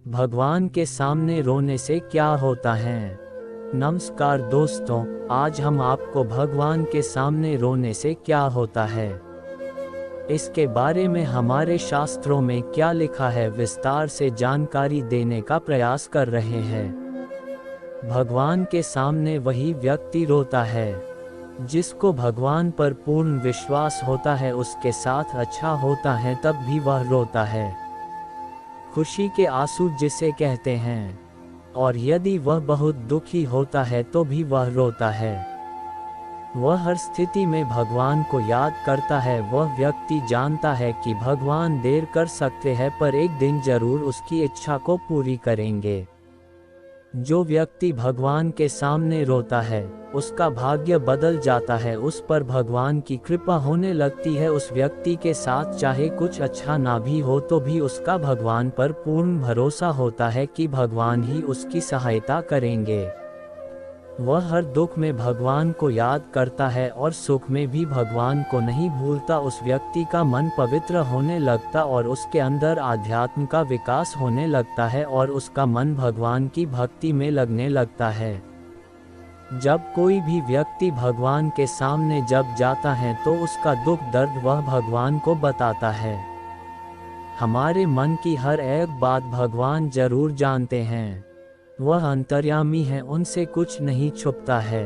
भगवान के सामने रोने से क्या होता है। नमस्कार दोस्तों, आज हम आपको भगवान के सामने रोने से क्या होता है, इसके बारे में हमारे शास्त्रों में क्या लिखा है, विस्तार से जानकारी देने का प्रयास कर रहे हैं। भगवान के सामने वही व्यक्ति रोता है जिसको भगवान पर पूर्ण विश्वास होता है, उसके साथ अच्छा होता है तब भी वह रोता है। खुशी के आंसू जिसे कहते हैं, और यदि वह बहुत दुखी होता है तो भी वह रोता है। वह हर स्थिति में भगवान को याद करता है। वह व्यक्ति जानता है कि भगवान देर कर सकते हैं पर एक दिन जरूर उसकी इच्छा को पूरी करेंगे। जो व्यक्ति भगवान के सामने रोता है उसका भाग्य बदल जाता है, उस पर भगवान की कृपा होने लगती है। उस व्यक्ति के साथ चाहे कुछ अच्छा ना भी हो तो भी उसका भगवान पर पूर्ण भरोसा होता है कि भगवान ही उसकी सहायता करेंगे। वह हर दुख में भगवान को याद करता है और सुख में भी भगवान को नहीं भूलता। उस व्यक्ति का मन पवित्र होने लगता और उसके अंदर आध्यात्म का विकास होने लगता है और उसका मन भगवान की भक्ति में लगने लगता है। जब कोई भी व्यक्ति भगवान के सामने जब जाता है तो उसका दुख दर्द वह भगवान को बताता है। हमारे मन की हर एक बात भगवान जरूर जानते हैं। वह अंतर्यामी है, उनसे कुछ नहीं छुपता है।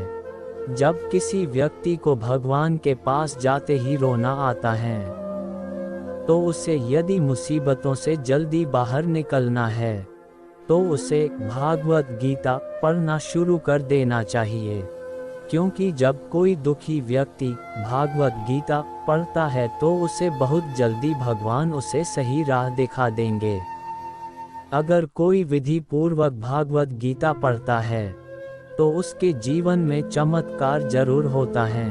जब किसी व्यक्ति को भगवान के पास जाते ही रोना आता है तो उसे यदि मुसीबतों से जल्दी बाहर निकलना है तो उसे भागवत गीता पढ़ना शुरू कर देना चाहिए, क्योंकि जब कोई दुखी व्यक्ति भागवत गीता पढ़ता है तो उसे बहुत जल्दी भगवान उसे सही राह दिखा देंगे। अगर कोई विधि पूर्वक भागवत गीता पढ़ता है तो उसके जीवन में चमत्कार जरूर होता है।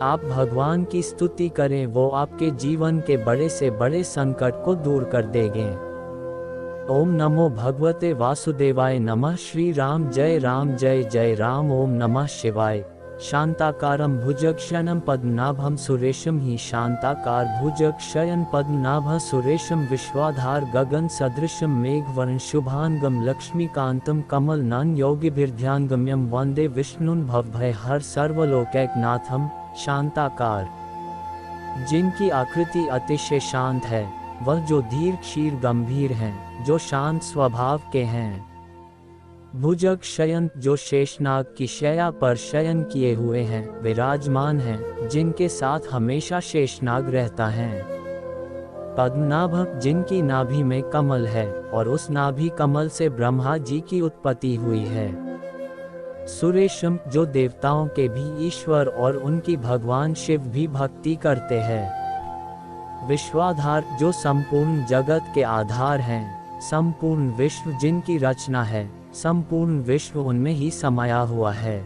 आप भगवान की स्तुति करें, वो आपके जीवन के बड़े से बड़े संकट को दूर कर देंगे। ओम नमो भगवते वासुदेवाय नमः। श्री राम जय जय राम। ओम नमः शिवाय। शांताकारं भुजगशयनं पद्मनाभं सुरेशं हि शांताकार भुजगशयन पद्मनाभ सुरेशं विश्वाधार गगन सदृशं मेघवर्ण शुभांगं लक्ष्मीकांतं कमलनयन योगिभिर्ध्यानगम्यं वंदे विष्णुं भवभयहर सर्वलोकैकनाथं। शांताकार, जिनकी आकृति अतिशय शांत है, वह जो धीर क्षीर गंभीर हैं, जो शांत स्वभाव के हैं। भुजग शयन, जो शेषनाग की शैया पर शयन किए हुए हैं, विराजमान हैं, जिनके साथ हमेशा शेषनाग रहता है। पद्मनाभ, जिनकी नाभि में कमल है और उस नाभि कमल से ब्रह्मा जी की उत्पत्ति हुई है। सुरेशम, जो देवताओं के भी ईश्वर और उनकी भगवान शिव भी भक्ति करते हैं। विश्वाधार, जो संपूर्ण जगत के आधार हैं। संपूर्ण विश्व जिनकी रचना है, संपूर्ण विश्व उनमें ही समाया हुआ है।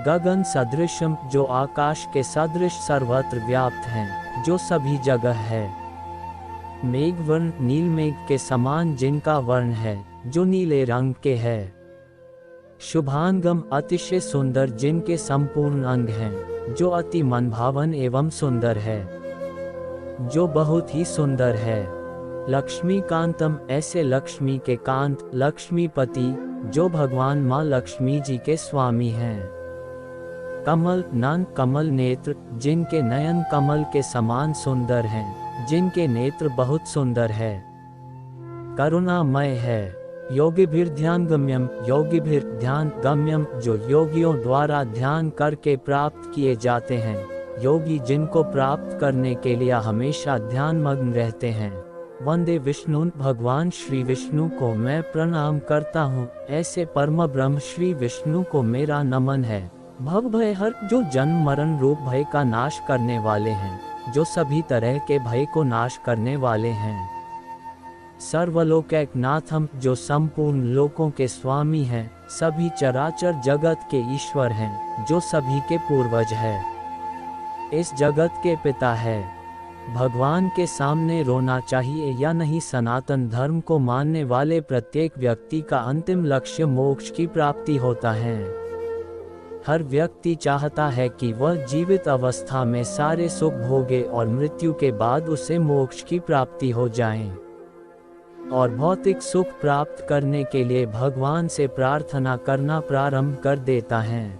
गगन सदृशम, जो आकाश के सदृश सर्वत्र व्याप्त हैं, जो सभी जगह है। मेघवर्ण, नील मेघ के समान जिनका वर्ण है, जो नीले रंग के है। शुभांगम, अतिशय सुंदर जिनके संपूर्ण अंग हैं, जो अति मनभावन एवं सुंदर है, जो बहुत ही सुंदर है। लक्ष्मीकांतम, ऐसे लक्ष्मी के कांत, लक्ष्मीपति, जो भगवान माँ लक्ष्मी जी के स्वामी हैं। कमल नयन, कमल नेत्र, जिनके नयन कमल के समान सुंदर हैं, जिनके नेत्र बहुत सुंदर है। करुणामय है। योगिभिर्ध्यानगम्यम, योगिभिर्ध्यान गम्यम, जो योगियों द्वारा ध्यान करके प्राप्त किए जाते हैं। योगी जिनको प्राप्त करने के लिए हमेशा ध्यान मग्न रहते हैं। वंदे विष्णु, भगवान श्री विष्णु को मैं प्रणाम करता हूँ। ऐसे परम ब्रह्म श्री विष्णु को मेरा नमन है। भवभयहर, जो जन्म मरण रूप भय का नाश करने वाले हैं, जो सभी तरह के भय को नाश करने वाले हैं। सर्वलोकैकनाथम, जो संपूर्ण लोकों के स्वामी हैं, सभी चराचर जगत के ईश्वर हैं, जो सभी के पूर्वज है, इस जगत के पिता है। भगवान के सामने रोना चाहिए या नहीं? सनातन धर्म को मानने वाले प्रत्येक व्यक्ति का अंतिम लक्ष्य मोक्ष की प्राप्ति होता है। हर व्यक्ति चाहता है कि वह जीवित अवस्था में सारे सुख भोगे और मृत्यु के बाद उसे मोक्ष की प्राप्ति हो जाए। और भौतिक सुख प्राप्त करने के लिए भगवान से प्रार्थना करना प्रारंभ कर देता है।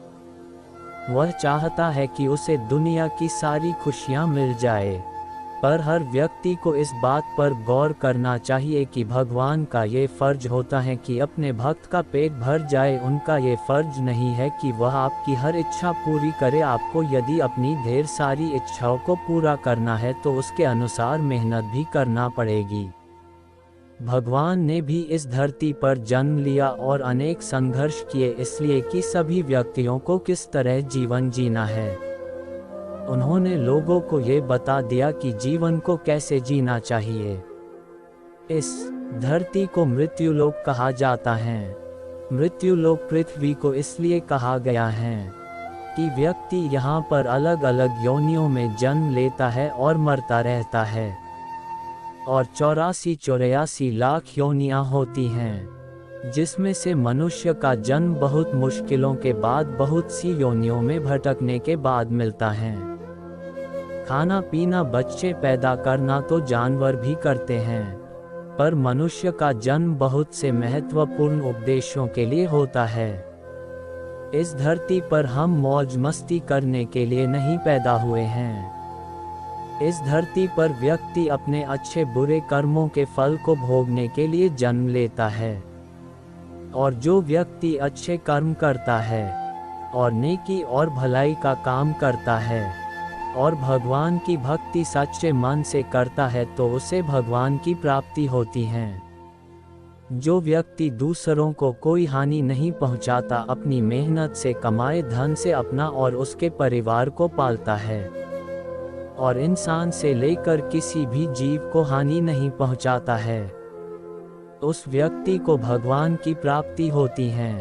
वह चाहता है कि उसे दुनिया की सारी खुशियां मिल जाए, पर हर व्यक्ति को इस बात पर गौर करना चाहिए कि भगवान का ये फर्ज होता है कि अपने भक्त का पेट भर जाए। उनका ये फर्ज नहीं है कि वह आपकी हर इच्छा पूरी करे। आपको यदि अपनी ढेर सारी इच्छाओं को पूरा करना है तो उसके अनुसार मेहनत भी करना पड़ेगी। भगवान ने भी इस धरती पर जन्म लिया और अनेक संघर्ष किए इसलिए कि सभी व्यक्तियों को किस तरह जीवन जीना है। उन्होंने लोगों को ये बता दिया कि जीवन को कैसे जीना चाहिए। इस धरती को मृत्युलोक कहा जाता है। मृत्युलोक पृथ्वी को इसलिए कहा गया है कि व्यक्ति यहाँ पर अलग अलग योनियों में जन्म लेता है और मरता रहता है, और 84-84 लाख योनियां होती हैं, जिसमें से मनुष्य का जन्म बहुत मुश्किलों के बाद बहुत सी योनियों में भटकने के बाद मिलता है। खाना पीना बच्चे पैदा करना तो जानवर भी करते हैं, पर मनुष्य का जन्म बहुत से महत्वपूर्ण उपदेशों के लिए होता है। इस धरती पर हम मौज मस्ती करने के लिए नहीं पैदा हुए हैं। इस धरती पर व्यक्ति अपने अच्छे बुरे कर्मों के फल को भोगने के लिए जन्म लेता है, और जो व्यक्ति अच्छे कर्म करता है और नेकी और भलाई का काम करता है और भगवान की भक्ति सच्चे मन से करता है तो उसे भगवान की प्राप्ति होती है। जो व्यक्ति दूसरों को कोई हानि नहीं पहुंचाता, अपनी मेहनत से कमाए धन से अपना और उसके परिवार को पालता है और इंसान से लेकर किसी भी जीव को हानि नहीं पहुंचाता है, उस व्यक्ति को भगवान की प्राप्ति होती है।